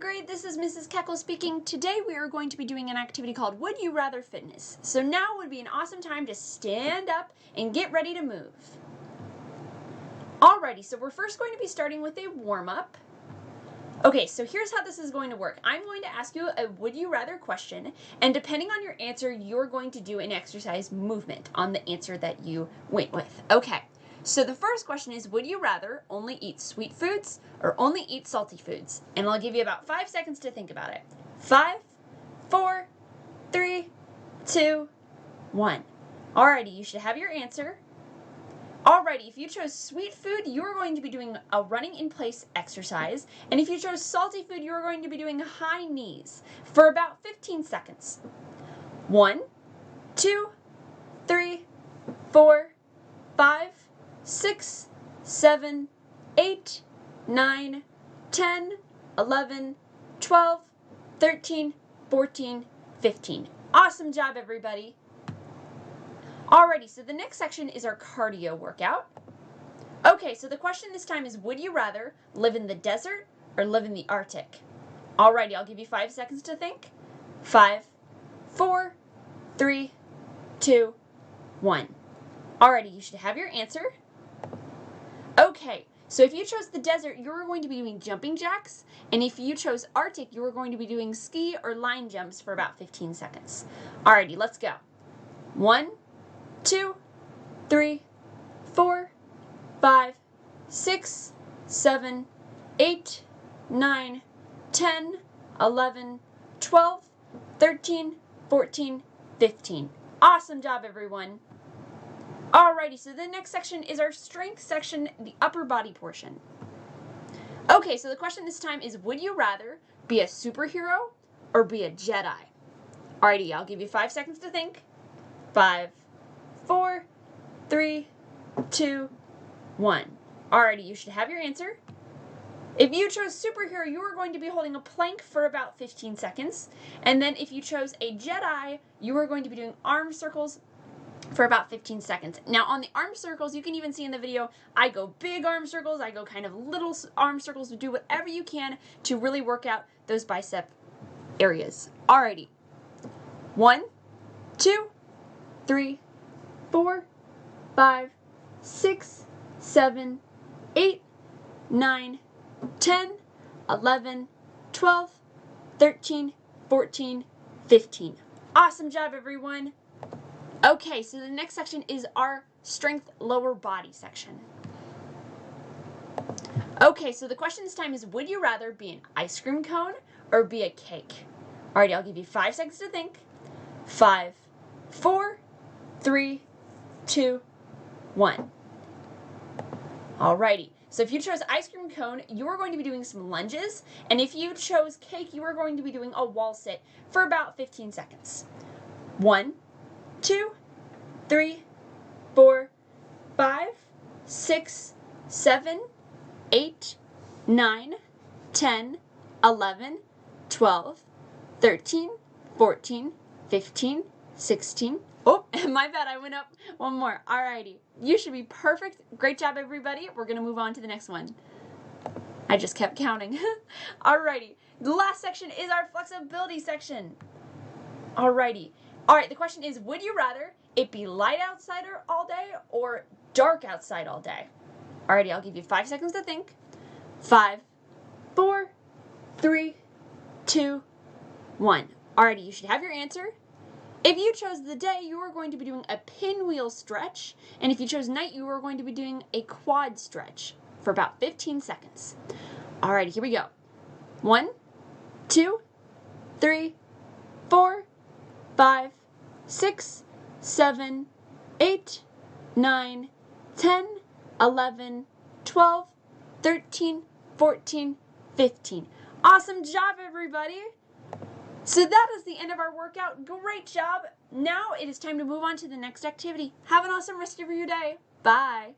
grade, this is Mrs. Keckle speaking. Today we are going to be doing an activity called Would You Rather Fitness. So now would be an awesome time to stand up and get ready to move. Alrighty, so we're first going to be starting with a warm-up. Okay, so here's how this is going to work. I'm going to ask you a would you rather question, and depending on your answer, you're going to do an exercise movement on the answer that you went with. Okay. So the first question is, would you rather only eat sweet foods or only eat salty foods? And I'll give you about 5 seconds to think about it. 5, 4, 3, 2, 1. Alrighty, you should have your answer. Alrighty, if you chose sweet food, you're going to be doing a running in place exercise. And if you chose salty food, you're going to be doing high knees for about 15 seconds. 1, 2, 3, 4, 5, 6, 7, 8, 9, 10, 11, 12, 13, 14, 15. Awesome job, everybody. Alrighty, so the next section is our cardio workout. Okay, so the question this time is, would you rather live in the desert or live in the Arctic? Alrighty, I'll give you 5 seconds to think. 5, 4, 3, 2, 1. Alrighty, you should have your answer. Okay, so if you chose the desert, you're going to be doing jumping jacks, and if you chose Arctic, you're going to be doing ski or line jumps for about 15 seconds. Alrighty, let's go. 1, 2, 3, 4, 5, 6, 7, 8, 9, 10, 11, 12, 13, 14, 15. Awesome job, everyone. Alrighty, so the next section is our strength section, the upper body portion. Okay, so the question this time is, would you rather be a superhero or be a Jedi? Alrighty, I'll give you 5 seconds to think. 5, 4, 3, 2, 1. Alrighty, you should have your answer. If you chose superhero, you are going to be holding a plank for about 15 seconds. And then if you chose a Jedi, you are going to be doing arm circles for about 15 seconds. Now on the arm circles, you can even see in the video, I go big arm circles, I go kind of little arm circles. Do whatever you can to really work out those bicep areas. Alrighty. 1, 2, 3, 4, 5, 6, 7, 8, 9, 10, 11, 12, 13, 14, 15. Awesome job, everyone. Okay, so the next section is our strength lower body section. Okay, so the question this time is, would you rather be an ice cream cone or be a cake? Alrighty, I'll give you 5 seconds to think. 5, 4, 3, 2, 1. Alrighty, so if you chose ice cream cone, you are going to be doing some lunges, and if you chose cake, you are going to be doing a wall sit for about 15 seconds. 1, 2, 3, 4, 5, 6, 7, 8, 9, 10, 11, 12, 13, 14, 15, 16. Oh, my bad, I went up one more. Alrighty, you should be perfect. Great job, everybody. We're gonna move on to the next one. I just kept counting. Alrighty, the last section is our flexibility section. Alrighty. Alright, the question is, would you rather it be light outside all day or dark outside all day? Alrighty, I'll give you 5 seconds to think. 5, 4, 3, 2, 1. Alrighty, you should have your answer. If you chose the day, you are going to be doing a pinwheel stretch, and if you chose night, you are going to be doing a quad stretch for about 15 seconds. Alrighty, here we go. 1, 2, 3, 4, 5, 6, 7, 8, 9, 10, 11, 12, 13, 14, 15. Awesome job, everybody! So that is the end of our workout. Great job! Now it is time to move on to the next activity. Have an awesome rest of your day. Bye!